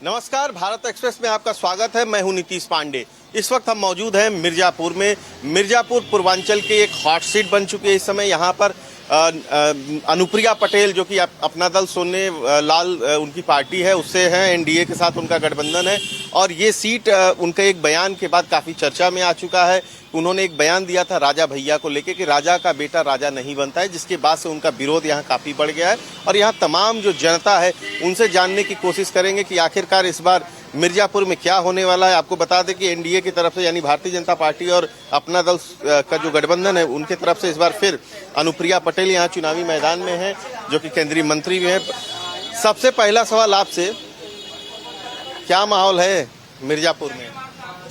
नमस्कार, भारत एक्सप्रेस में आपका स्वागत है। मैं हूं नीतीश पांडे। इस वक्त हम मौजूद हैं मिर्जापुर में। मिर्जापुर पूर्वांचल के एक हॉट सीट बन चुकी है। इस समय यहां पर अनुप्रिया पटेल, जो कि अपना दल सोने लाल उनकी पार्टी है, उससे हैं, एनडीए के साथ उनका गठबंधन है। और ये सीट उनके एक बयान के बाद काफ़ी चर्चा में आ चुका है। उन्होंने एक बयान दिया था राजा भैया को लेके कि राजा का बेटा राजा नहीं बनता है, जिसके बाद से उनका विरोध यहाँ काफ़ी बढ़ गया है। और यहाँ तमाम जो जनता है उनसे जानने की कोशिश करेंगे कि आखिरकार इस बार मिर्जापुर में क्या होने वाला है। आपको बता दें कि एनडीए की तरफ से, यानी भारतीय जनता पार्टी और अपना दल का जो गठबंधन है, उनकी तरफ से इस बार फिर अनुप्रिया पटेल यहाँ चुनावी मैदान में है, जो कि केंद्रीय मंत्री भी हैं। सबसे पहला सवाल आपसे, क्या माहौल है मिर्जापुर में?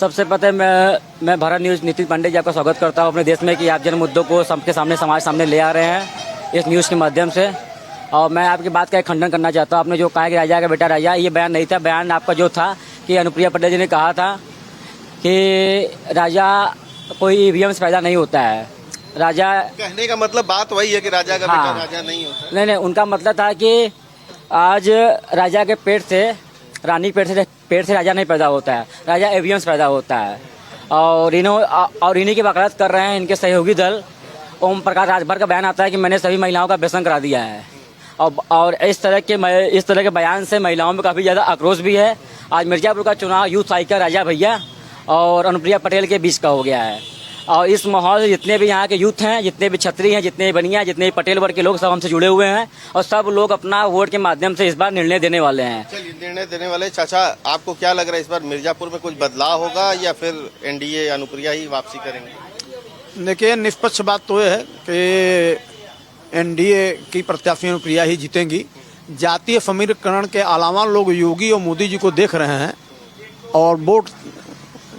सबसे पहले मैं भारत न्यूज़ नीतीश पांडे जी आपका स्वागत करता हूँ अपने देश में कि आप जन मुद्दों को सबके सामने, समाज सामने ले आ रहे हैं इस न्यूज़ के माध्यम से। और मैं आपकी बात का एक खंडन करना चाहता हूँ। आपने जो कहा कि राजा का बेटा राजा, ये बयान नहीं था। बयान आपका जो था कि अनुप्रिया पटेल जी ने कहा था कि राजा कोई ईवीएम से पैदा नहीं होता है। राजा कहने का मतलब बात वही है कि राजा का बेटा राजा नहीं होता। नहीं, उनका मतलब था कि आज राजा के पेट से, रानी के पेट से राजा नहीं पैदा होता है, राजा ईवीएम से पैदा होता है। और इन्हीं की वकालत कर रहे हैं इनके सहयोगी दल ओम प्रकाश राजभर का बयान आता है कि मैंने सभी महिलाओं का व्यसन करा दिया है। और इस तरह के बयान से महिलाओं में काफ़ी ज़्यादा आक्रोश भी है। आज मिर्जापुर का चुनाव यूथ साइकिल राजा भैया और अनुप्रिया पटेल के बीच का हो गया है। और इस माहौल से जितने भी यहाँ के यूथ हैं, जितने भी छत्री हैं, जितने भी बनिया, जितने भी पटेल वर्ग के लोग, सब हमसे जुड़े हुए हैं और सब लोग अपना वोट के माध्यम से इस बार निर्णय देने वाले हैं। चलिए, निर्णय देने वाले। चाचा, आपको क्या लग रहा है, इस बार मिर्जापुर में कुछ बदलाव होगा या फिर एनडीए अनुप्रिया ही वापसी करेंगे? देखिए, निष्पक्ष बात तो ये है कि एनडीए की प्रत्याशी अनुप्रिया ही जीतेंगी। जातीय समीकरण के अलावा लोग योगी और मोदी जी को देख रहे हैं और वोट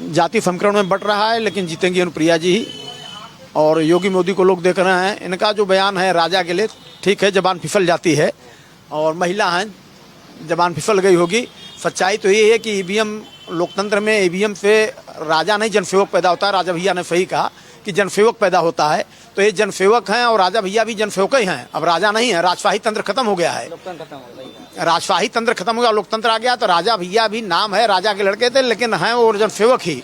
जाति समीकरण में बट रहा है, लेकिन जीतेंगी अनुप्रिया जी ही। और योगी मोदी को लोग देख रहे हैं। इनका जो बयान है राजा के लिए, ठीक है, जबान फिसल जाती है और महिला हैं, जबान फिसल गई होगी। सच्चाई तो ये है कि ईवीएम, लोकतंत्र में ईवीएम से राजा नहीं जनसेवक पैदा होता है। राजा भैया ने सही कहा कि जनसेवक पैदा होता है, तो ये जनसेवक हैं और राजा भैया भी जनसेवक ही हैं। अब राजा नहीं है, राजशाही तंत्र खत्म हो गया है, राजशाही तंत्र खत्म हो गया, लोकतंत्र आ गया। तो राजा भैया भी नाम है, राजा के लड़के थे, लेकिन हैं और जनसेवक ही।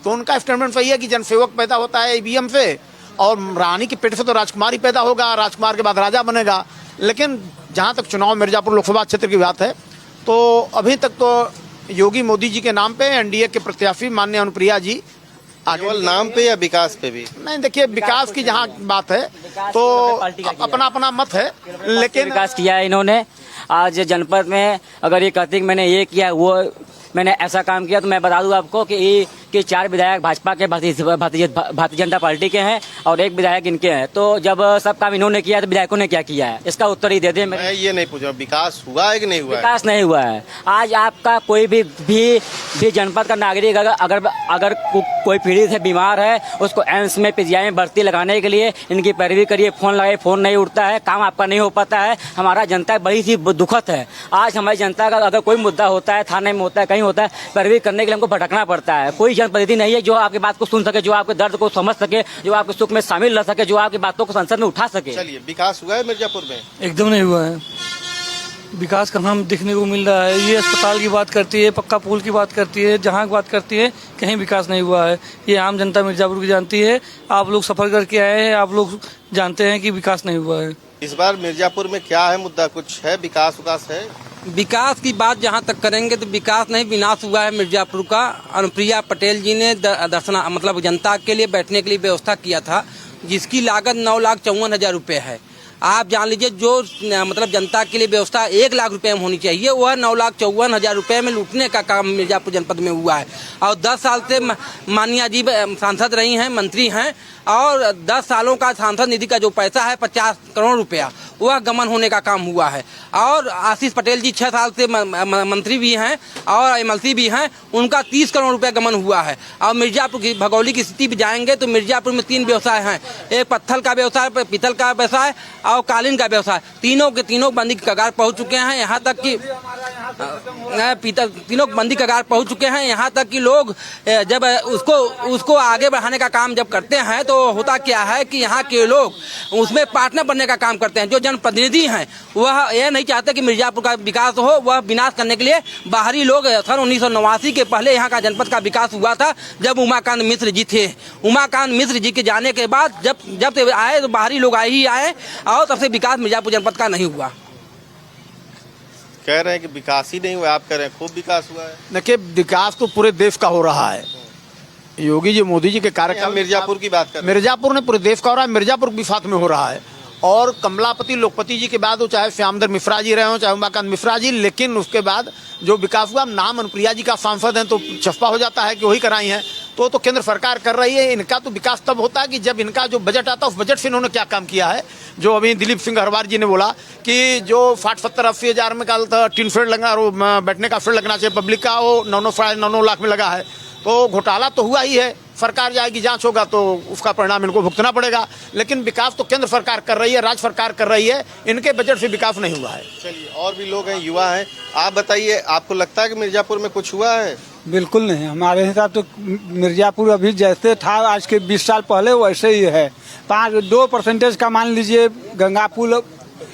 तो उनका स्टेटमेंट सही है कि जनसेवक पैदा होता है ईवीएम से, और रानी के पेट से तो राजकुमार ही पैदा होगा, राजकुमार के बाद राजा बनेगा। लेकिन जहाँ तक चुनाव मिर्जापुर लोकसभा क्षेत्र की बात है, तो अभी तक तो योगी मोदी जी के नाम पे एनडीए के प्रत्याशी माननीय अनुप्रिया जी। केवल नाम पे या विकास पे भी? नहीं, देखिए, विकास की जहाँ बात है तो अपना अपना मत है, लेकिन विकास किया है इन्होंने। आज जनपद में अगर ये कहते कि मैंने ये किया, वो मैंने ऐसा काम किया, तो मैं बता दूं आपको कि 4 विधायक भाजपा के, भारतीय जनता पार्टी के हैं और 1 विधायक इनके हैं। तो जब सब काम इन्होंने किया तो विधायकों ने क्या किया है, इसका उत्तर ही दे दें। मैं ये नहीं पूछ रहा विकास हुआ है कि नहीं हुआ है। विकास नहीं हुआ है। आज आपका कोई भी जनपद का नागरिक अगर कोई पीड़ित है, बीमार है, उसको एम्स में, पीजीआई में भर्ती लगाने के लिए इनकी पैरवी करिए, फोन लगाए, फोन नहीं उठता है, काम आपका नहीं हो पाता है। हमारा जनता बड़ी ही दुखद है। आज हमारी जनता का अगर कोई मुद्दा होता है, थाने में होता है, कहीं होता है, पैरवी करने के लिए हमको भटकना पड़ता है। कोई जनप्रतिनिधि नहीं है जो आपकी बात को सुन सके, जो आपके दर्द को समझ सके, जो आपके सुख में शामिल रह सके, जो आपकी बातों को संसद में उठा सके। चलिए, विकास हुआ है मिर्जापुर में? एकदम नहीं हुआ है। विकास कहाँ दिखने को मिल रहा है? ये अस्पताल की बात करती है, पक्का पुल की बात करती है, जहाँ की बात करती है, कहीं विकास नहीं हुआ है। ये आम जनता मिर्जापुर की जानती है। आप लोग सफर करके आए हैं, आप लोग जानते हैं कि विकास नहीं हुआ है। इस बार मिर्जापुर में क्या है मुद्दा, कुछ है? विकास है? विकास की बात जहाँ तक करेंगे तो विकास नहीं, विनाश हुआ है मिर्जापुर का। अनुप्रिया पटेल जी ने मतलब जनता के लिए बैठने के लिए व्यवस्था किया था, जिसकी लागत 9,54,000 रुपये है। आप जान लीजिए, जो मतलब जनता के लिए व्यवस्था 1 लाख रुपए में होनी चाहिए, वह 9,54,000 रुपये में लूटने का काम मिर्जापुर जनपद में हुआ है। और 10 साल से माननीय जी सांसद रही हैं, मंत्री हैं, और 10 सालों का सांसद निधि का जो पैसा है 50 करोड़ रुपया, वह गमन होने का काम हुआ है। और आशीष पटेल जी 6 साल से मंत्री भी हैं और एमएलसी भी हैं, उनका 30 करोड़ रुपया गमन हुआ है। और मिर्जापुर की भगौली की स्थिति भी जाएंगे तो मिर्जापुर में 3 व्यवसाय हैं, एक पत्थर का व्यवसाय, पीतल का व्यवसाय और कालीन का व्यवसाय, तीनों के तीनों बंदी की कगार पहुंच चुके हैं। यहाँ तक कि तीनों बंदी कगार पहुंच चुके हैं। यहाँ तक कि लोग जब उसको आगे बढ़ाने का काम जब करते हैं तो होता क्या है कि यहाँ के लोग उसमें पार्टनर बनने का काम करते हैं। जो जनप्रतिनिधि हैं वह यह नहीं चाहते कि मिर्जापुर का विकास हो, वह विनाश करने के लिए बाहरी लोग सन 1989 के पहले यहाँ का जनपद का विकास हुआ था जब उमाकांत मिश्र जी थे। उमाकांत मिश्र जी के जाने के बाद जब से आए तो बाहरी लोग आए ही आए और तब से विकास मिर्जापुर जनपद का नहीं हुआ। कह रहे हैं कि विकास ही नहीं हुआ, आप कह रहे हैं खूब विकास हुआ है। देखिए, विकास तो पूरे देश का हो रहा है। योगी जी, मोदी जी के कार्यकाल, मिर्जापुर की बात कर रहे हैं। मिर्जापुर ने पूरे देश का हो रहा है, मिर्जापुर भी साथ में हो रहा है। और कमलापति लोकपति जी के बाद वो चाहे श्यामधर मिश्रा जी रहे हो, चाहे उमाकांत मिश्रा जी, लेकिन उसके बाद जो विकास हुआ, नाम अनुप्रिया जी का सांसद हैं तो चस्पा हो जाता है कि वही कराई हैं। तो केंद्र सरकार कर रही है। इनका तो विकास तब होता है कि जब इनका जो बजट आता है उस बजट से इन्होंने क्या काम किया है। जो अभी दिलीप सिंह हरवार जी ने बोला कि जो 60-70-80 हज़ार में कल था टिन शेड लगना, बैठने का शेड लगना चाहिए पब्लिक का, वो 9-9 लाख में लगा है। तो घोटाला तो हुआ ही है। सरकार जाएगी, जांच होगा तो उसका परिणाम इनको भुगतना पड़ेगा। लेकिन विकास तो केंद्र सरकार कर रही है, राज्य सरकार कर रही है। इनके बजट से विकास नहीं हुआ है। चलिए, और भी लोग हैं, युवा हैं, आप बताइए, आपको लगता है कि मिर्जापुर में कुछ हुआ है? बिल्कुल नहीं, हमारे हिसाब तो मिर्जापुर अभी जैसे था आज के 20 साल पहले वैसे ही है। 2% का मान लीजिए गंगा पुल।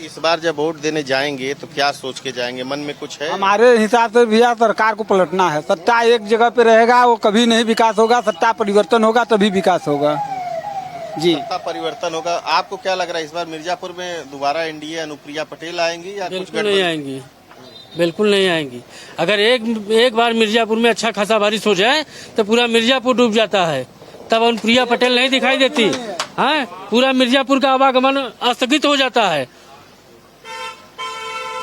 इस बार जब वोट देने जाएंगे तो क्या सोच के जाएंगे, मन में कुछ है? हमारे हिसाब से भैया सरकार को पलटना है। सत्ता एक जगह पे रहेगा वो कभी नहीं विकास होगा, सत्ता परिवर्तन होगा तभी विकास होगा जी। सत्ता परिवर्तन होगा। आपको क्या लग रहा है इस बार मिर्जापुर में दोबारा एनडीए अनुप्रिया पटेल आएंगी या कुछ बिल्कुल नहीं आएंगी, बिल्कुल नहीं आएंगी। अगर एक बार मिर्जापुर में अच्छा खासा बारिश हो जाए तो पूरा मिर्जापुर डूब जाता है, तब अनुप्रिया पटेल नहीं दिखाई देती। हाँ, पूरा मिर्जापुर का आवागमन स्थगित हो जाता है।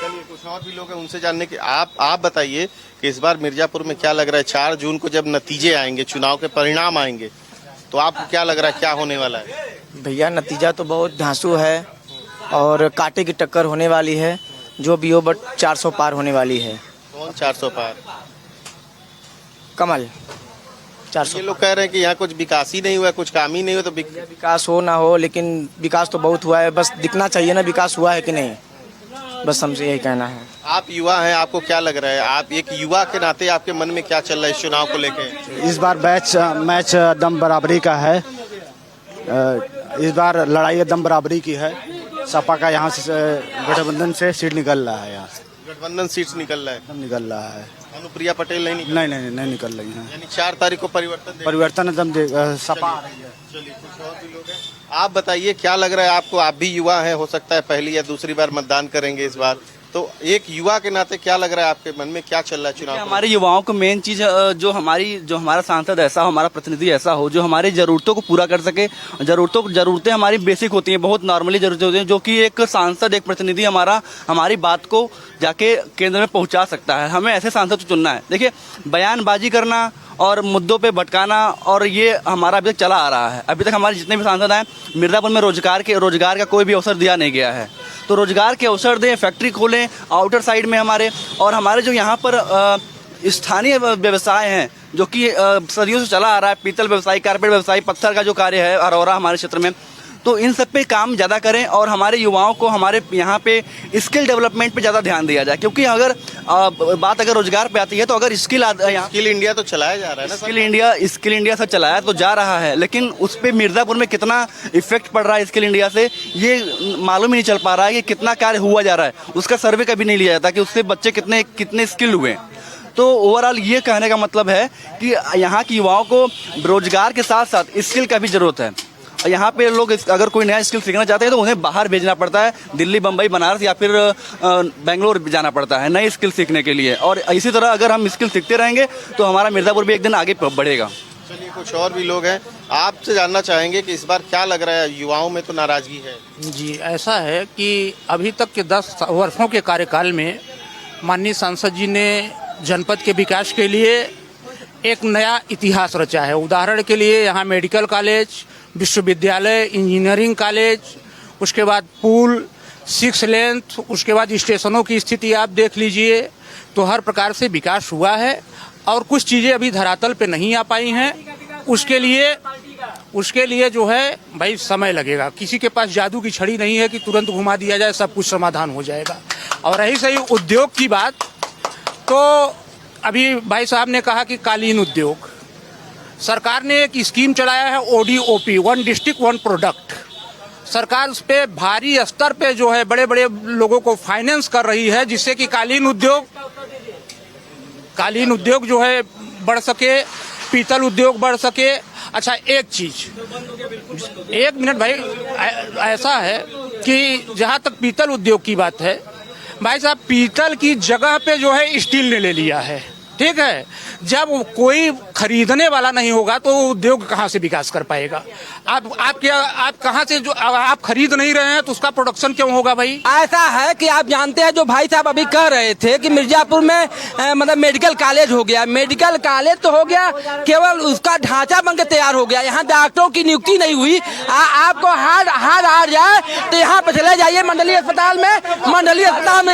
चलिए, कुछ और भी लोग हैं, उनसे जानने के आप बताइए कि इस बार मिर्जापुर में क्या लग रहा है? 4 जून को जब नतीजे आएंगे, चुनाव के परिणाम आएंगे, तो आपको क्या लग रहा है क्या होने वाला है? भैया, नतीजा तो बहुत धांसू है और कांटे की टक्कर होने वाली है। जो भी हो बट 400 पार होने वाली है। कौन 400 पार? कमल 400। ये लोग कह रहे हैं कि यहाँ कुछ विकास ही नहीं हुआ, कुछ काम ही नहीं हुआ। तो विकास हो ना हो, लेकिन विकास तो बहुत हुआ है। बस दिखना चाहिए ना विकास हुआ है कि नहीं, बस हमसे यही कहना है। आप युवा हैं, आपको क्या लग रहा है? आप एक युवा के नाते आपके मन में क्या चल रहा है इस चुनाव को लेके? इस बार मैच दम बराबरी का है। इस बार लड़ाई दम बराबरी की है। सपा का यहाँ से गठबंधन से सीट निकल रहा है। यहाँ से गठबंधन सीट निकल रहा है, एकदम निकल रहा है। अनुप्रिया पटेल नहीं निकल? नहीं निकल रही है। यानी 4 तारीख को परिवर्तन एकदम सपा आ रही है। चलिए, कुछ और भी लोग हैं, आप बताइए क्या लग रहा है आपको? आप भी युवा हैं, हो सकता है पहली या दूसरी बार मतदान करेंगे इस बार, तो एक युवा के नाते क्या लग रहा है आपके मन में क्या चल रहा है चुनाव? हमारे युवाओं को मेन चीज जो हमारा सांसद ऐसा हो, हमारा प्रतिनिधि ऐसा हो जो हमारी जरूरतों को पूरा कर सके। जरूरतें हमारी बेसिक होती हैं, बहुत नॉर्मली जरूरतें होती हैं, जो कि एक सांसद, एक प्रतिनिधि हमारी बात को जाके केंद्र में पहुंचा सकता है। हमें ऐसे सांसद को चुनना है। देखिए, बयानबाजी करना और मुद्दों पे भटकाना और ये हमारा अभी तक चला आ रहा है। अभी तक हमारे जितने भी सांसद हैं, मिर्जापुर में रोजगार का कोई भी अवसर दिया नहीं गया है। तो रोजगार के अवसर दें, फैक्ट्री खोलें आउटर साइड में हमारे, और हमारे जो यहाँ पर स्थानीय व्यवसाय हैं जो कि सदियों से चला आ रहा है, पीतल व्यवसाय, कारपेट व्यवसाय, पत्थर का जो कार्य है अरोरा हमारे क्षेत्र में, तो इन सब पे काम ज़्यादा करें और हमारे युवाओं को हमारे यहाँ पे स्किल डेवलपमेंट पे ज़्यादा ध्यान दिया जाए। क्योंकि अगर बात अगर रोजगार पे आती है तो अगर स्किल इंडिया तो चलाया जा रहा है ना, स्किल इंडिया से चलाया तो जा रहा है, लेकिन उस पर मिर्जापुर में कितना इफेक्ट पड़ रहा है स्किल इंडिया से ये मालूम ही नहीं चल पा रहा है कि कितना कार्य हुआ जा रहा है। उसका सर्वे कभी नहीं लिया जाता कि उससे बच्चे कितने स्किल हुए। तो ओवरऑल ये कहने का मतलब है कि यहाँ के युवाओं को रोजगार के साथ साथ स्किल का भी जरूरत है। यहाँ पे लोग अगर कोई नया स्किल सीखना चाहते हैं तो उन्हें बाहर भेजना पड़ता है, दिल्ली, बम्बई, बनारस या फिर बेंगलोर जाना पड़ता है नई स्किल सीखने के लिए। और इसी तरह अगर हम स्किल सीखते रहेंगे तो हमारा मिर्जापुर भी एक दिन आगे बढ़ेगा। चलिए, कुछ और भी लोग हैं, आपसे जानना चाहेंगे कि इस बार क्या लग रहा है? युवाओं में तो नाराजगी है। जी, ऐसा है कि अभी तक के 10 वर्षों के कार्यकाल में माननीय सांसद जी ने जनपद के विकास के लिए एक नया इतिहास रचा है। उदाहरण के लिए यहाँ मेडिकल कॉलेज, विश्वविद्यालय, इंजीनियरिंग कॉलेज, उसके बाद पुल, 6 लेंथ, उसके बाद स्टेशनों की स्थिति आप देख लीजिए। तो हर प्रकार से विकास हुआ है और कुछ चीज़ें अभी धरातल पे नहीं आ पाई हैं। उसके लिए उसके लिए जो है भाई समय लगेगा। किसी के पास जादू की छड़ी नहीं है कि तुरंत घुमा दिया जाए सब कुछ समाधान हो जाएगा। और रही सही उद्योग की बात, तो अभी भाई साहब ने कहा कि कालीन उद्योग, सरकार ने एक स्कीम चलाया है ODOP, one district one product. सरकार उस पर भारी स्तर पे जो है बड़े बड़े लोगों को फाइनेंस कर रही है, जिससे कि कालीन उद्योग जो है बढ़ सके, पीतल उद्योग बढ़ सके। अच्छा एक चीज, एक मिनट भाई, ऐसा है कि जहाँ तक पीतल उद्योग की बात है, भाई साहब पीतल की जगह पे जो है स्टील ने ले लिया है, ठीक है। जब कोई खरीदने वाला नहीं होगा तो उद्योग कहाँ से विकास कर पाएगा? आप कहाँ से, जो आप खरीद नहीं रहे हैं तो उसका प्रोडक्शन क्यों होगा भाई? ऐसा है कि आप जानते हैं, जो भाई साहब अभी कह रहे थे कि मिर्जापुर में मतलब मेडिकल कॉलेज हो गया, मेडिकल कॉलेज तो हो गया, केवल उसका ढांचा बनकर तैयार हो गया, यहाँ डॉक्टरों की नियुक्ति नहीं हुई। आपको हार्ट आ जाए तो यहाँ पे चले जाइए मंडलीय अस्पताल में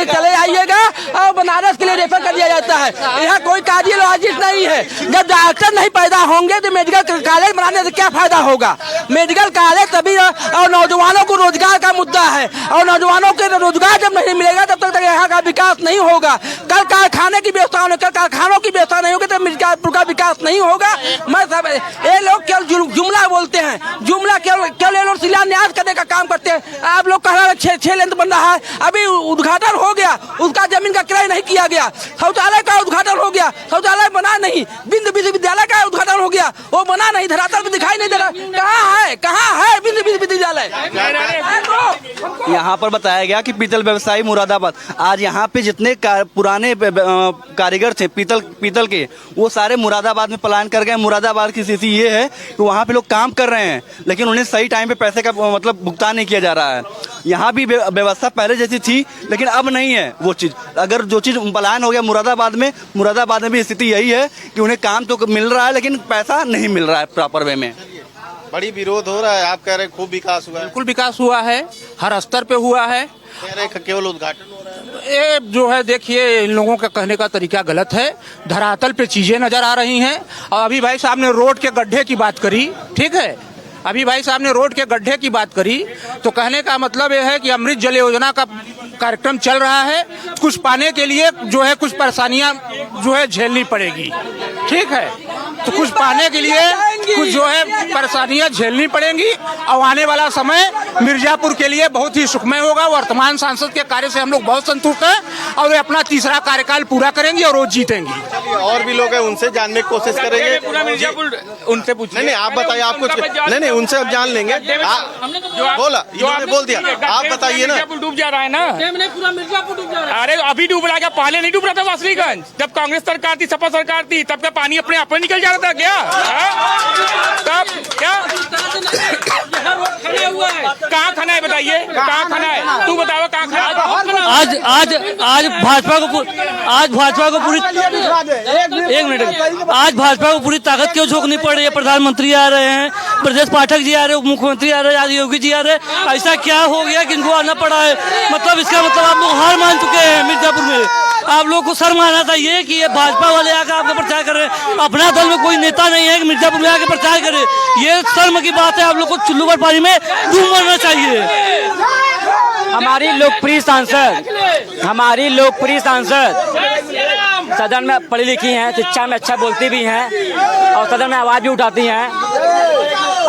चले जाइएगा और बनारस के लिए रेफर कर दिया जाता है। यहाँ कोई कार्डियोलॉजिस्ट नहीं है। जब डॉक्टर नहीं पैदा होंगे तो मेडिकल कॉलेज बनाने से क्या फायदा होगा? मेडिकल कॉलेज तभी, और नौजवानों को रोजगार का मुद्दा है, और नौजवानों को रोजगार जब नहीं मिलेगा तब तक यहाँ का विकास नहीं होगा। कल कारखाने की व्यवस्था होने, कल कारखानों की व्यवस्था नहीं होगी तो मिर्जापुर का विकास नहीं होगा। मैं सब ये लोग केवल जुमला बोलते हैं, जुमला केवल ये लोग शिलान्यास करने का काम करते हैं। आप लोग कह रहे हैं 6 लेन बन रहा है, अभी उद्घाटन हो गया, उसका जमीन का क्रय नहीं किया गया। शौचालय का उद्घाटन हो गया, शौचालय बना नहीं। बिंद विश्वविद्यालय का उद्घाटन हो गया, वो बना नहीं, धरातल पे दिखाई नहीं दे रहा। कहाँ है बिंद विश्वविद्यालय? यहाँ पर बताया गया कि पीतल व्यवसायी मुरादाबाद, आज यहाँ पे जितने पुराने कारीगर थे पीतल के, वो सारे मुरादाबाद में पलायन कर गए। मुरादाबाद की स्थिति ये है कि वहाँ पे लोग काम कर रहे हैं लेकिन उन्हें सही टाइम पे पैसे का मतलब भुगतान नहीं किया जा रहा है। यहाँ भी व्यवस्था पहले जैसी थी लेकिन अब नहीं है वो चीज़। अगर जो चीज़ पलायन हो गया मुरादाबाद में भी स्थिति यही है कि उन्हें काम तो मिल रहा है लेकिन पैसा नहीं मिल रहा है प्रॉपर वे में। बड़ी विरोध हो रहा है, आप कह रहे हैं खूब विकास हुआ है। बिल्कुल विकास हुआ है, हर स्तर पे हुआ है। कह रहे केवल उद्घाटन हो रहा है। ये जो है देखिए, इन लोगों का कहने का तरीका गलत है। धरातल पे चीजें नजर आ रही हैं। और अभी भाई साहब ने रोड के गड्ढे की बात करी, ठीक है, अभी भाई साहब ने रोड के गड्ढे की बात करी, तो कहने का मतलब ये है कि अमृत जल योजना का कार्यक्रम चल रहा है, कुछ पाने के लिए जो है कुछ परेशानियां जो है झेलनी पड़ेगी, ठीक है। तो कुछ पाने के लिए कुछ जो है परेशानियां झेलनी पड़ेंगी और आने वाला समय मिर्जापुर के लिए बहुत ही सुखमय होगा। वर्तमान सांसद के कार्य से हम लोग बहुत संतुष्ट हैं और वे अपना तीसरा कार्यकाल पूरा करेंगे और रोज जीतेंगे। और भी लोग हैं, उनसे जानने की कोशिश करेंगे। उनसे पूछिए। नहीं, आप बताइए, आप कुछ नहीं, उनसे अब जान लेंगे। बोला, इन्होंने बोल दिया, आप बताइए ना। डूब जा रहा है ना, पूरा मिर्जापुर डूब जा रहा है। अरे अभी डूब रहा है, पहले नहीं डूब रहा था वासुरीगंज? जब कांग्रेस सरकार थी, सपा सरकार थी, तब का पानी अपने आप निकल जा रहा था क्या? तब क्या कहाँ खाना है बताइए, कहाँ खाना है? तू बताओ कहाँ खाना है? आज भाजपा को पूरी, एक मिनट, आज भाजपा को पूरी ताकत क्यों झोंकनी पड़ रही है? प्रधानमंत्री आ रहे हैं, ब्रजेश पाठक जी आ रहे हैं, मुख्यमंत्री आ रहे हैं, आज योगी जी आ रहे हैं। ऐसा क्या हो गया कि इनको आना पड़ा है? मतलब इसका मतलब आप लोग हार मान चुके हैं मिर्जापुर में। आप लोग को शर्म आना चाहिए कि ये भाजपा वाले आकर आपका प्रचार कर रहे हैं। अपना दल में कोई नेता नहीं है कि मिर्जापुर में आके प्रचार करे। ये शर्म की बात है। आप लोग को चुल्लू पर पानी में डूब मरना चाहिए। हमारी लोकप्रिय सांसद सदन में पढ़ी लिखी हैं, शिक्षा में अच्छा बोलती भी हैं और सदन में आवाज भी उठाती हैं।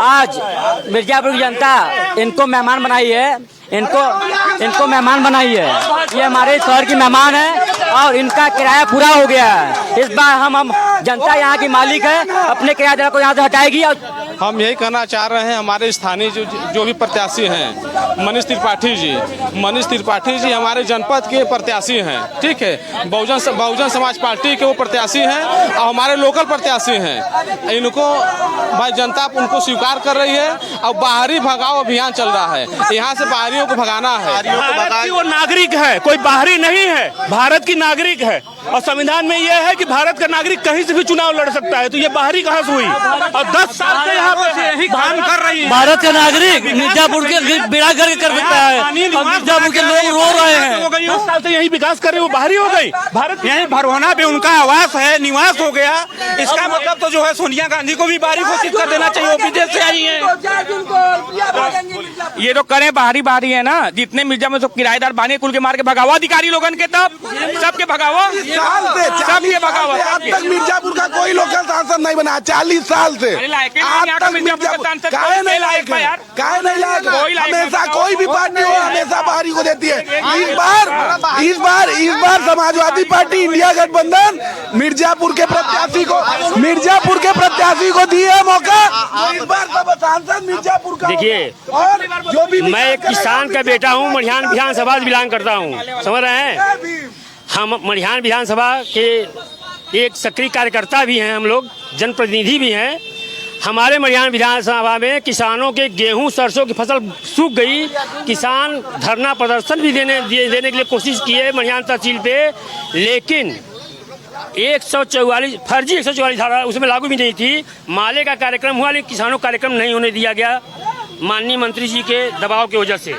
आज मिर्जापुर की जनता इनको मेहमान बनाई है, इनको मेहमान बनाई है। ये हमारे शहर की मेहमान है और इनका किराया पूरा हो गया है। इस बार हम जनता यहाँ की मालिक है, अपने किराएदार को यहाँ से हटाएगी। और हम यही कहना चाह रहे हैं, हमारे स्थानीय जो भी प्रत्याशी हैं, मनीष त्रिपाठी जी हमारे जनपद के प्रत्याशी हैं, ठीक है। बहुजन समाज पार्टी के वो प्रत्याशी हैं और हमारे लोकल प्रत्याशी हैं। इनको भाई जनता उनको स्वीकार कर रही है और बाहरी भगाओ अभियान चल रहा है। यहाँ से बाहरियों को भगाना है। वो नागरिक है, कोई बाहरी नहीं है, भारत की नागरिक है। और संविधान में यह है कि भारत का नागरिक कहीं से भी चुनाव लड़ सकता है, तो ये बाहरी कहाँ से हुई? और 10 साल से यहाँ पे यही काम कर रही है। भारत का नागरिक मिर्जापुर के बेड़ा गर्क कर सकता है, और मिर्जापुर के लोग रो रहे हैं। 10 साल से यही विकास कर रहे, वो बाहरी हो गई। भारत यही भरवाना पे उनका आवास है, निवास हो गया। इसका मतलब तो जो है सोनिया गांधी को भी बाहरी घोषित कर देना चाहिए, वो विदेश से आई है। ये तो करें बाहरी बाहरी है ना, जितने मिर्जा में सब किराएदार बाने कुल के मार के भगावा अधिकारी लोगन के, तब सबके भगावा, सब ये भगावा। अब तक मिर्जापुर का कोई लोकल सांसद नहीं बना 40 साल से। आज तक मिर्जापुर काहे नहीं लायक है, काहे नहीं लायक है? हमेशा कोई भी पार्टी हो हमेशा बाहरी को देती है। इस बार समाजवादी पार्टी इंडिया गठबंधन मिर्जापुर के प्रत्याशी को दी है मौका। इस बार सब सांसद मिर्जापुर का। देखिए, और जो भी मैं एक किसान का बेटा हूँ, मड़ियान विधानसभा से बिलोंग करता हूँ, समझ रहे हैं। हम मड़ियान विधानसभा के एक सक्रिय कार्यकर्ता भी हैं, हम लोग जनप्रतिनिधि भी हैं। हमारे मड़ियान विधानसभा में किसानों के गेहूं सरसों की फसल सूख गई, किसान धरना प्रदर्शन भी देने के लिए कोशिश किए मड़ियान तहसील पे, लेकिन 144 फर्जी 144 धारा उसमें लागू भी नहीं थी। माले का कार्यक्रम हुआ, लेकिन किसानों का कार्यक्रम नहीं होने दिया गया माननीय मंत्री जी के दबाव की वजह से,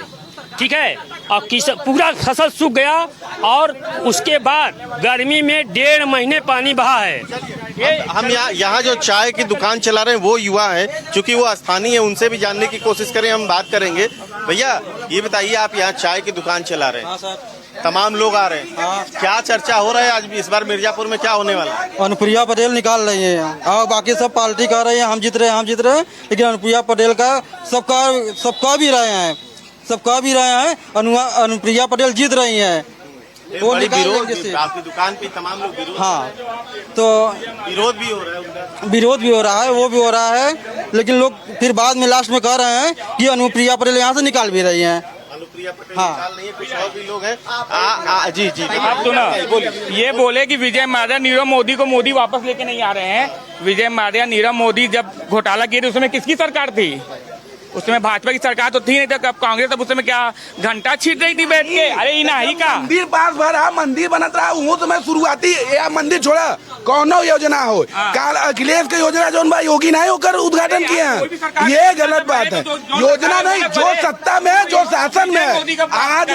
ठीक है। और पूरा फसल सूख गया, और उसके बाद गर्मी में 1.5 महीने पानी बहा है। हम यहाँ जो चाय की दुकान चला रहे हैं वो युवा हैं, क्योंकि वो स्थानीय है, उनसे भी जानने की कोशिश करें, हम बात करेंगे। भैया ये बताइए, आप यहाँ चाय की दुकान चला रहे हैं, तमाम लोग आ रहे हैं, क्या चर्चा हो रहा है आज भी इस बार मिर्जापुर में क्या होने वाला है? अनुप्रिया पटेल निकाल रही है, और बाकी सब पार्टी कह रही है हम जीत रहे हैं, लेकिन अनुप्रिया पटेल का सबका भी रहे हैं, अनुप्रिया पटेल जीत रही हैं। वो विरोध आपकी दुकान पे तमाम लोग विरोध, हाँ, तो विरोध भी हो रहा है उनका, विरोध भी हो रहा है, वो भी हो रहा है, लेकिन लोग फिर बाद में लास्ट में कह रहे हैं कि अनुप्रिया पटेल यहाँ से निकाल भी रही हैं। अनुप्रिया पटेल निकाल नहीं है, कुछ और भी लोग हैं। जी आप तो ना ये बोले कि विजय माल्या नीरव मोदी को मोदी वापस लेके नहीं आ रहे हैं। विजय माल्या नीरव मोदी जब घोटाला किए थे उसमें किसकी सरकार थी? उसमें भाजपा की सरकार तो थी नहीं, तो कब कांग्रेस तब उसमें क्या घंटा छीट रही थी बैठ के? अरे इनाही का मंदिर पास भरा, मंदिर बनत रहा, वो तो मैं शुरुआती मंदिर छोड़ा कौनो योजना हो, काल अखिलेश की योजना जो भाई योगी नहीं होकर उद्घाटन किए हैं, ये गलत बात है। योजना नहीं, जो सत्ता में है, जो शासन में है, आज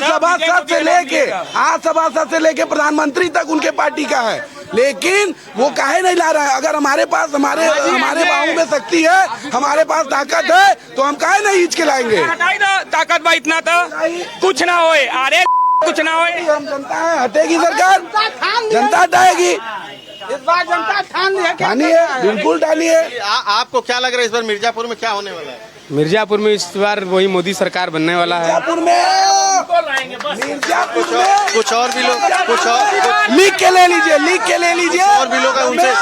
सभासद से लेके प्रधानमंत्री तक उनके पार्टी का है, लेकिन वो काहे नहीं ला रहा है? अगर हमारे पास हमारे बाहों में शक्ति है, हमारे पास ताकत है, तो हम काहे नहीं हिच के लाएंगे? ताकत भाई इतना तो कुछ ना होए, अरे कुछ ना होए। हम जनता है, हटेगी सरकार, जनता हटाएगी, इस बार जनता ठानी है, बिल्कुल ठानी है। आपको क्या लग रहा है इस बार मिर्जापुर में क्या होने वाला है? मिर्जापुर में इस बार वही मोदी सरकार बनने वाला है। मिर्जापुर में कुछ और भी लोग, कुछ और लिख के ले लीजिए, और भी लोग हैं उनसे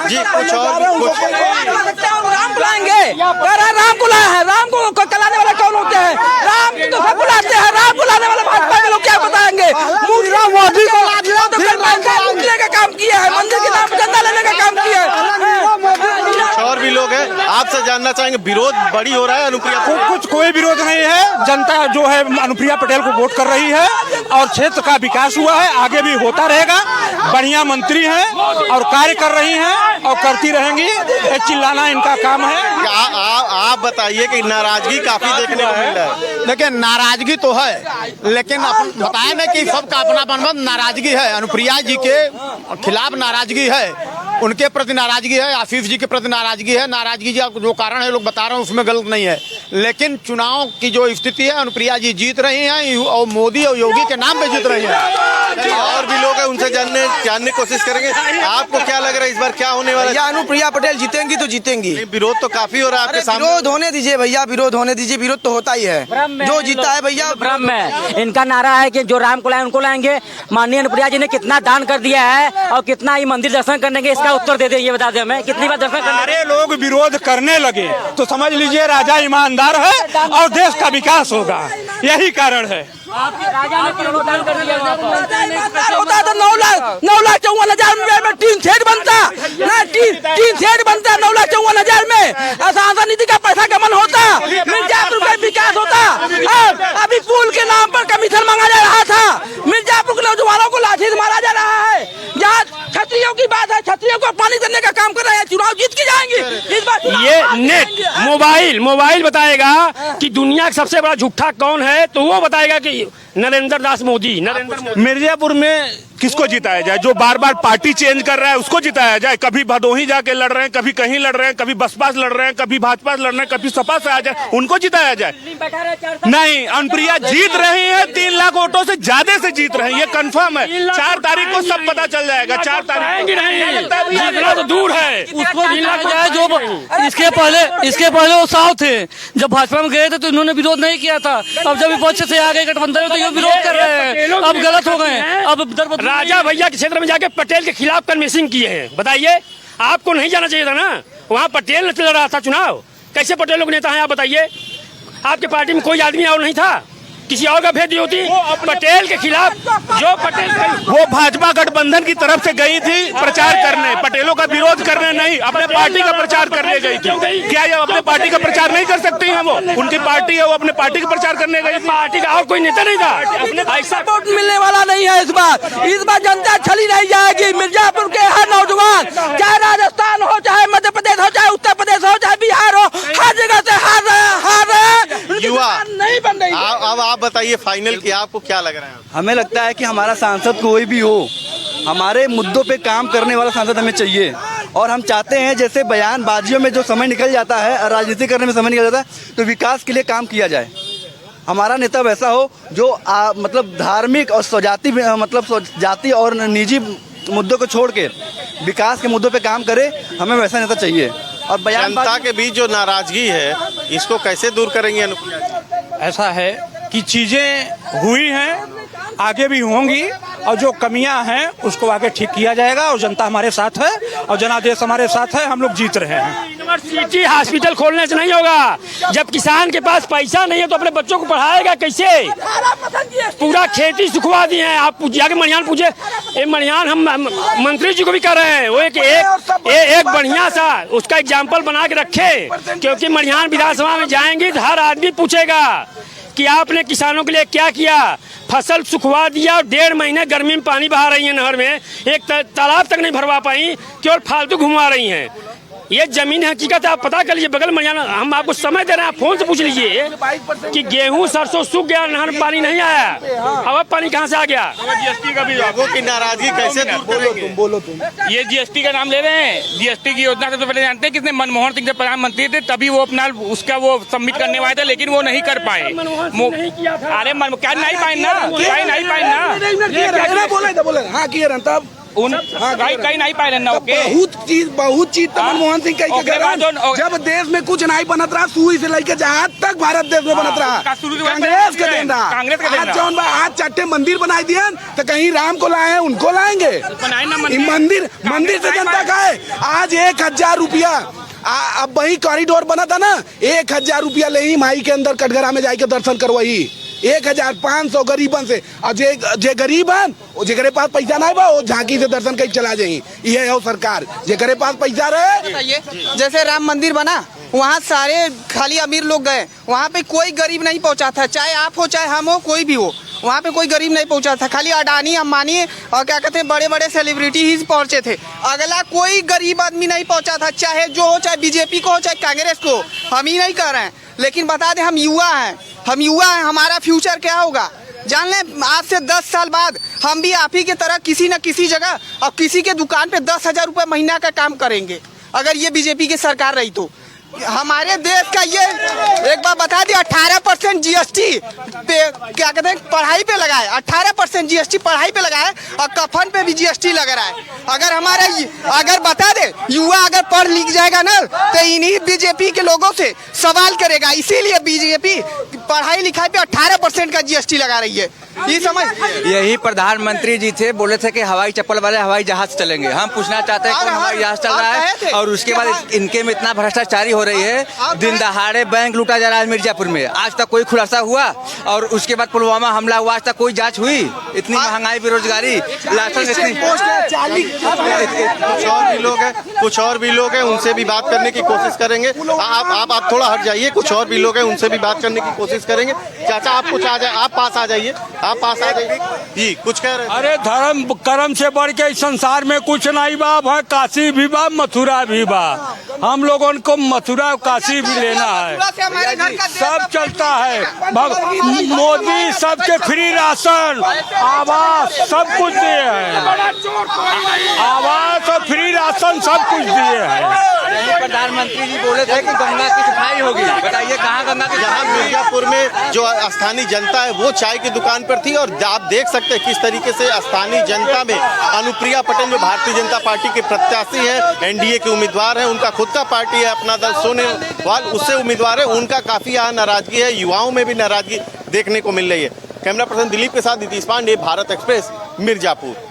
जी, कुछ राम बुलाएंगे, राम को लाया है, राम को कलाने वाला कौन होते हैं? राम तो सब बुलाते हैं, राम बुलाने वाले भाजपा के लोग क्या बताएंगे? मोदी को का काम किया है, मंदिर के नाम चंदा लेने का काम किया है। और भी लोग हैं, आपसे जानना चाहेंगे, विरोध बड़ी हो रहा है अनुप्रिया? कुछ कोई विरोध नहीं है, जनता जो है अनुप्रिया पटेल को वोट कर रही है, और क्षेत्र का विकास हुआ है, आगे भी होता रहेगा। बढ़िया मंत्री हैं और कार्य कर रही हैं और करती रहेंगी, चिल्लाना इनका काम है। आप बताइए कि नाराजगी काफी देखने को मिल रहा है। देखिए, नाराजगी तो है, लेकिन बताए ना कि सबका अपना नाराजगी है। अनुप्रिया जी के खिलाफ नाराजगी है, उनके प्रति नाराजगी है, आसिफ जी के प्रति नाराजगी है। नाराजगी जो कारण है लोग बता रहे हैं उसमें गलत नहीं है, लेकिन चुनाव की जो स्थिति है, अनुप्रिया जी जीत रही हैं और मोदी और योगी के नाम पे जीत रही हैं। और भी लोग हैं, उनसे जानने की कोशिश करेंगे। आपको क्या लग रहा है इस बार क्या होने वाला है? अनुप्रिया पटेल जीतेंगी तो जीतेंगी। विरोध तो काफी हो रहा है आपके सामने। विरोध होने दीजिए भैया, विरोध होने दीजिए, विरोध तो होता ही है। जो जीता है भैया भ्रम में। इनका नारा है कि जो राम को लाए उनको लाएंगे। माननीय अनुप्रिया जी ने कितना दान कर दिया है और कितना ही मंदिर दर्शन करने के, इसका उत्तर दे दे, ये बता दे हमें कितनी बार दर्शन करने। सारे लोग विरोध करने लगे तो समझ लीजिए राजा ईमानदार है और देश का विकास होगा, यही कारण है। राजा ने क्यों दान कर दिया? होता तो 9,54,000 में टीन सेट बनता ना, टीन सेट बनता 9,54,000 में, सांसद निधि का पैसा गमन होता, मिर्जापुर का विकास होता। अभी पुल के नाम पर कमीशन मांगा जा रहा था, मिर्जापुर के नौजवानों को लाठी मारा जा रहा है। क्षत्रियों की बात है, क्षत्रियों को अपमानित करने का काम कर रहे हैं। चुनाव जीत के जाएंगे इस बार। ये नेट मोबाइल बताएगा कि दुनिया का सबसे बड़ा झूठा कौन है, तो वो बताएगा कि नरेंद्र दास मोदी। मिर्जापुर में किसको जिताया जाए? जो बार बार पार्टी चेंज कर रहा है उसको जिताया जाए। कभी भदोही जाके लड़ रहे हैं, कभी कहीं लड़ रहे हैं, कभी बसपा से लड़ रहे हैं, कभी भाजपा से लड़ रहे हैं, कभी सपा से आ जाए, उनको जिताया जाए। नहीं, अनुप्रिया जीत रही है, 3 लाख वोटों से ज्यादा से जीत रही है, ये कंफर्म है। 4 तारीख को सब पता चल जाएगा। 4 तारीख नहीं, तो दूर है उसको जाए जो इसके पहले वो साव थे, जब भाजपा में गए थे तो इन्होंने विरोध नहीं किया था। अब जब विपक्ष से आ गए गठबंधन में तो ये विरोध कर रहे हैं, अब गलत हो गए। अब राजा भैया के क्षेत्र में जाके पटेल के खिलाफ कन्वेंसिंग किए हैं। बताइए, आपको नहीं जाना चाहिए था ना? वहाँ पटेल ने लड़ रहा था चुनाव। कैसे पटेल लोग नेता हैं आप बताइए? आपके पार्टी में कोई आदमी और नहीं था? किसी और का भेज दी होती पटेल के खिलाफ। जो पटेल वो भाजपा गठबंधन की तरफ से गई थी प्रचार करने, पटेलों का विरोध करने नहीं, अपने पार्टी का प्रचार करने गई थी। क्या ये अपने पार्टी का प्रचार नहीं कर सकती हैं? वो उनकी पार्टी है, वो अपने पार्टी का प्रचार करने गई। पार्टी का और कोई नेता नहीं था। ऐसा वोट मिलने वाला नहीं है इस बार जनता छली नहीं जाएगी। मिर्जापुर के हर नौजवान, चाहे राजस्थान हो, चाहे मध्य प्रदेश हो, चाहे उत्तर प्रदेश हो, चाहे बिहार हो, हर जगह से हार रहे युवा नहीं बन रही। अब आप बताइए फाइनल की आपको क्या लग रहा है? हमें लगता है कि हमारा सांसद कोई भी हो, हमारे मुद्दों पे काम करने वाला सांसद हमें चाहिए। और हम चाहते हैं जैसे बयानबाजियों में जो समय निकल जाता है, राजनीति करने में समय निकल जाता है, तो विकास के लिए काम किया जाए। हमारा नेता वैसा हो जो मतलब धार्मिक और स्वजाति मतलब जाति और निजी मुद्दों को छोड़ के विकास के मुद्दों पे काम करे। हमें वैसा नेता चाहिए। और जनता के बीच जो नाराजगी है, इसको कैसे दूर करेंगे अनुप्रिया जी? ऐसा है कि चीज़ें हुई हैं, आगे भी होंगी, और जो कमियां हैं उसको आगे ठीक किया जाएगा। और जनता हमारे साथ है और जनादेश हमारे साथ है, हम लोग जीत रहे हैं। यूनिवर्सिटी हॉस्पिटल खोलने से नहीं होगा। जब किसान के पास पैसा नहीं है तो अपने बच्चों को पढ़ाएगा कैसे? पूरा खेती सुखवा दिए हैं। आप जाके मणियान पूछे, ये मणियान हम मंत्री जी को भी कर रहे हैं, वो एक बढ़िया सा उसका एग्जाम्पल बना के रखे, क्योंकि मणियान विधानसभा में जाएंगे तो हर आदमी पूछेगा कि आपने किसानों के लिए क्या किया। फसल सुखवा दिया और 1.5 महीने गर्मी में पानी बहा रही है नहर में, एक तालाब तक नहीं भरवा पाई, केवल फालतू घुमा रही हैं। ये जमीन हकीकत है, आप पता कर लीजिए। बगल में हम आपको समय दे रहे हैं, आप फोन से पूछ लीजिए कि गेहूं सरसों सूख गया, नहर में पानी नहीं आया, अब पानी कहां से आ गया? जीएसटी का भी लोगों की नाराजगी कैसे दूर करेंगे? बोलो तुम। ये जीएसटी का नाम ले रहे हैं। जीएसटी की योजना से तो पहले जानते हैं किसने? मनमोहन सिंह जब प्रधानमंत्री थे तभी वो अपना उसका वो सबमिट करने वाले थे, लेकिन वो नहीं कर पाए। अरे क्या नहीं पाए ना, नहीं पाए ना, कहीं नहीं पाए ना। बहुत चीज तो मनमोहन सिंह कही के जब देश में कुछ नहीं बनत रहा, सुई से लेकर जहाज तक भारत देश में बनत रहा, कांग्रेस का देन रहा। आज 4 मंदिर बनाई दिए, तो कहीं राम को लाए, उनको लाएंगे मंदिर से जनता का है। आज 1000 रुपया, अब वही कॉरिडोर बना था ना, 1000 रुपया ले ही माई के अंदर कटघरा में जाके दर्शन करवाई। 1500 गरीबन से, और जे गरीब है जेकरे पास पैसा नहीं बा वो झांकी से दर्शन कर चला जाये। ये है सरकार, जेकरे पास पैसा रहे। जैसे राम मंदिर बना, वहाँ सारे खाली अमीर लोग गए, वहाँ पे कोई गरीब नहीं पहुँचा था। चाहे आप हो चाहे हम हो, कोई भी हो, वहाँ पे कोई गरीब नहीं पहुँचा था। खाली अडानी अंबानी और क्या कहते हैं बड़े बड़े सेलिब्रिटी ही पहुँचे थे। अगला कोई गरीब आदमी नहीं पहुँचा था, चाहे जो हो, चाहे बीजेपी को हो, चाहे कांग्रेस को। हम ही नहीं कर रहे हैं, लेकिन बता दें हम युवा हैं, हमारा फ्यूचर क्या होगा जान लें। आज से 10 साल बाद हम भी आप ही की तरह किसी न किसी जगह और किसी के दुकान पे 10,000 रुपये महीना का काम करेंगे, अगर ये बीजेपी की सरकार रही तो। हमारे देश का ये एक बार बता दिया, 18% जीएसटी पे क्या कहते हैं पढ़ाई पे लगा है। 18% जीएसटी पढ़ाई पे लगा है और कफन पे भी जीएसटी लग रहा है। अगर बता दे युवा अगर पढ़ लिख जाएगा ना तो इन्हीं बीजेपी के लोगों से सवाल करेगा। इसीलिए बीजेपी पढ़ाई लिखाई पे 18% का जीएसटी लगा रही है। ये समझ, यही प्रधानमंत्री जी थे, बोले थे कि हवाई चप्पल वाले हवाई जहाज चलेंगे। हम पूछना चाहते हैं कौन हवाई जहाज चल रहा है, और उसके बाद इनके में इतना भ्रष्टाचारी हो रही है, दिन दहाड़े बैंक लूटा जा रहा है मिर्जापुर में। आज तक कोई खुलासा हुआ? और उसके बाद पुलवामा हमला हुआ, आज तक कोई जांच हुई? इतनी महंगाई, बेरोजगारी, कुछ और भी लोग हैं उनसे भी बात करने की कोशिश करेंगे। आप थोड़ा हट जाइए, कुछ और भी लोग हैं उनसे भी बात करने की कोशिश कोशिश करेंगे। चाचा आप कुछ आप पास आ जाइए, आप पास आ जाइए जी, कुछ कह रहे हैं? अरे धर्म कर्म से बढ़ के इस संसार में कुछ नहीं बा, भाई काशी भी बा मथुरा भी बा, हम लोगों को मथुरा काशी भी लेना है, सब चलता है। मोदी सबके फ्री राशन आवास सब कुछ दिए हैं, आवास और फ्री राशन सब कुछ दिए हैं। प्रधानमंत्री जी बोले थे कि गंगा की सफाई होगी, बताइए कहाँ गंगा की? यहाँ मिर्जापुर में जो स्थानीय जनता है वो चाय की दुकान पर थी और आप देख सकते हैं किस तरीके से स्थानीय जनता में अनुप्रिया पटेल जो भारतीय जनता पार्टी के प्रत्याशी है, एनडीए के उम्मीदवार है, उनका खुद का पार्टी है अपना दल सोनेवाल, उससे उम्मीदवार है, उनका काफी यहाँ नाराजगी है, युवाओं में भी नाराजगी देखने को मिल रही है। कैमरा पर्सन दिलीप के साथ नीतीश पांडे, भारत एक्सप्रेस, मिर्जापुर।